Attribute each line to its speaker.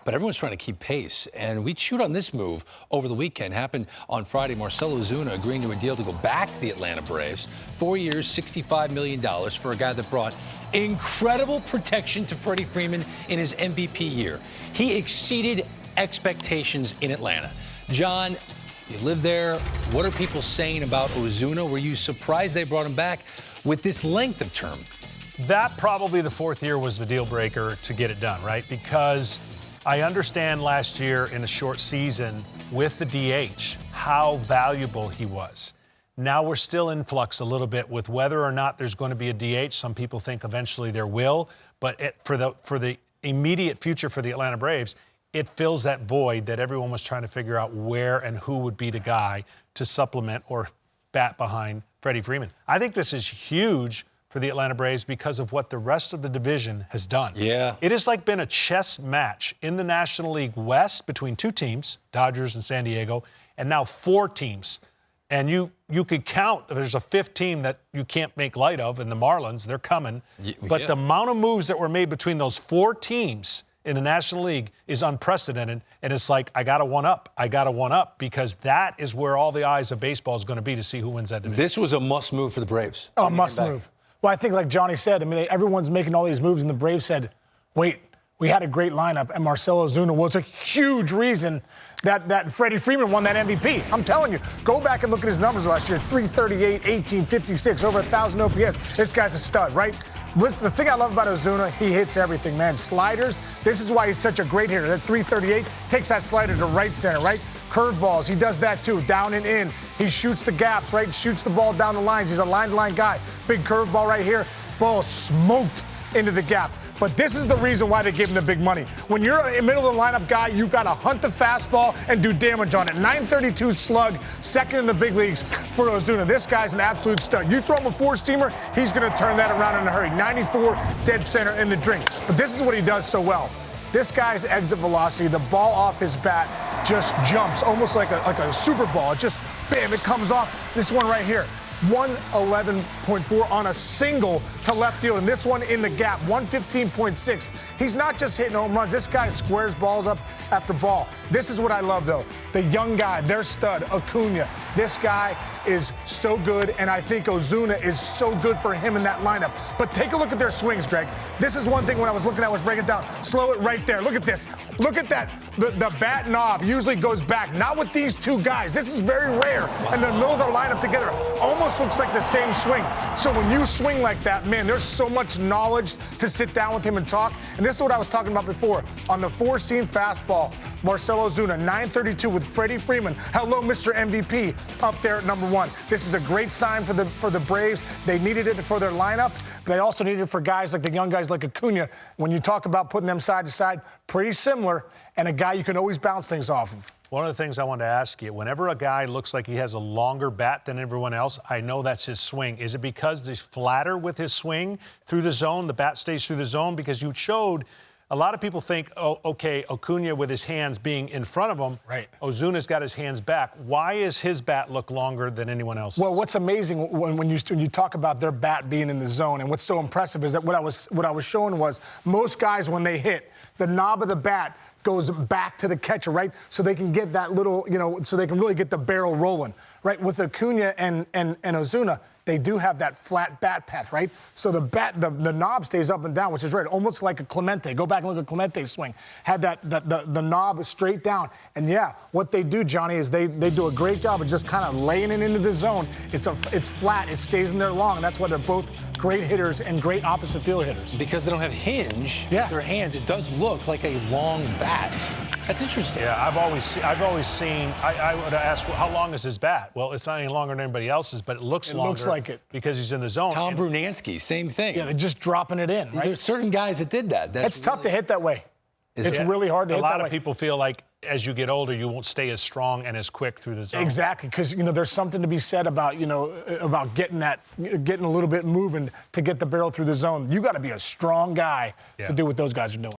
Speaker 1: but everyone's trying to keep pace. And we chewed on this move over the weekend. Happened on Friday. Marcell Ozuna agreeing to a deal to go back to the Atlanta Braves. 4 years, $65 million for a guy that brought incredible protection to Freddie Freeman in his MVP year. He exceeded expectations in Atlanta. John, you live there. What are people saying about Ozuna? Were you surprised they brought him back with this length of term?
Speaker 2: That probably the fourth year was the deal breaker to get it done, right? Because I understand last year in a short season with the DH how valuable he was. Now we're still in flux a little bit with whether or not there's going to be a DH. Some people think eventually there will, but for the immediate future for the Atlanta Braves, it fills that void that everyone was trying to figure out where and who would be the guy to supplement or bat behind Freddie Freeman. I think this is huge for the Atlanta Braves because of what the rest of the division has done.
Speaker 1: Yeah.
Speaker 2: It has like been a chess match in the National League West between two teams, Dodgers and San Diego, and now four teams. And you could count, there's a fifth team that you can't make light of, and the Marlins, they're coming. But the amount of moves that were made between those four teams in the National League is unprecedented, and it's like, I got to one up. I got to one up, because that is where all the eyes of baseball is going to be to see who wins that division.
Speaker 1: This was a must move for the Braves.
Speaker 3: Oh, must move. Well, I think like Johnny said, I mean, everyone's making all these moves, and the Braves said, wait, we had a great lineup, and Marcell Ozuna was a huge reason that Freddie Freeman won that MVP. I'm telling you, go back and look at his numbers last year. 338, 1856, over 1,000 OPS. This guy's a stud, right? Listen, the thing I love about Ozuna, he hits everything, man. Sliders, this is why he's such a great hitter. That 338 takes that slider to right center, right? Curveballs, he does that too, down and in. He shoots the gaps, right? Shoots the ball down the lines. He's a line-to-line guy. Big curveball right here. Ball smoked into the gap. But this is the reason why they gave him the big money. When you're a middle-of-the-lineup guy, you've got to hunt the fastball and do damage on it. 932 slug, second in the big leagues for Ozuna. This guy's an absolute stud. You throw him a four-seamer, he's going to turn that around in a hurry. 94 dead center in the drink. But this is what he does so well. This guy's exit velocity, the ball off his bat just jumps, almost like a Super Ball. It just, bam, it comes off. This one right here. 111.4 on a single to left field, and this one in the gap, 115.6. He's not just hitting home runs. This guy squares balls up after ball. This is what I love, though. The young guy, their stud, Acuna. This guy is so good, and I think Ozuna is so good for him in that lineup. But take a look at their swings, Greg. This is one thing when I was looking at, I was breaking it down. Slow it right there. Look at this. Look at that. The bat knob usually goes back. Not with these two guys. This is very rare. In the middle of their lineup together, almost looks like the same swing. So when you swing like that, man, there's so much knowledge to sit down with him and talk. And this is what I was talking about before. On the four-seam fastball, Marcell Ozuna, 932 with Freddie Freeman. Hello, Mr. MVP, up there at number one. This is a great sign for the Braves. They needed it for their lineup. But they also needed it for guys like the young guys like Acuna. When you talk about putting them side to side, pretty similar, and a guy you can always bounce things off of.
Speaker 2: One of the things I wanted to ask you, whenever a guy looks like he has a longer bat than everyone else, I know that's his swing. Is it because he's flatter with his swing through the zone, the bat stays through the zone? Because you showed, a lot of people think, oh, okay, Acuna with his hands being in front of him. Right. Ozuna's got his hands back. Why is his bat look longer than anyone else's? Well,
Speaker 3: what's amazing when you talk about their bat being in the zone, and what's so impressive is that what I was showing was most guys, when they hit, the knob of the bat goes back to the catcher, right? So they can get that little, so they can really get the barrel rolling, right? With Acuna and Ozuna, they do have that flat bat path, right? So the knob stays up and down, which is right, almost like a Clemente. Go back and look at Clemente's swing. Had the knob straight down. And yeah, what they do, Johnny, is they do a great job of just kind of laying it into the zone. It's flat, it stays in there long, and that's why they're both great hitters and great opposite field hitters.
Speaker 1: Because they don't have hinge with their hands, it does look like a long bat. That's interesting.
Speaker 2: Yeah, I've always seen. I would ask, how long is his bat? Well, it's not any longer than anybody else's, but it looks longer. It looks like it because he's in the zone.
Speaker 1: Tom Brunansky, same thing.
Speaker 3: Yeah, they're just dropping it in. Right?
Speaker 1: There's certain guys that did that.
Speaker 3: It's tough to hit that way. It's really hard to hit that way.
Speaker 2: A lot of people feel like as you get older, you won't stay as strong and as quick through the zone.
Speaker 3: Exactly, because there's something to be said about about getting a little bit moving to get the barrel through the zone. You got to be a strong guy to do what those guys are doing.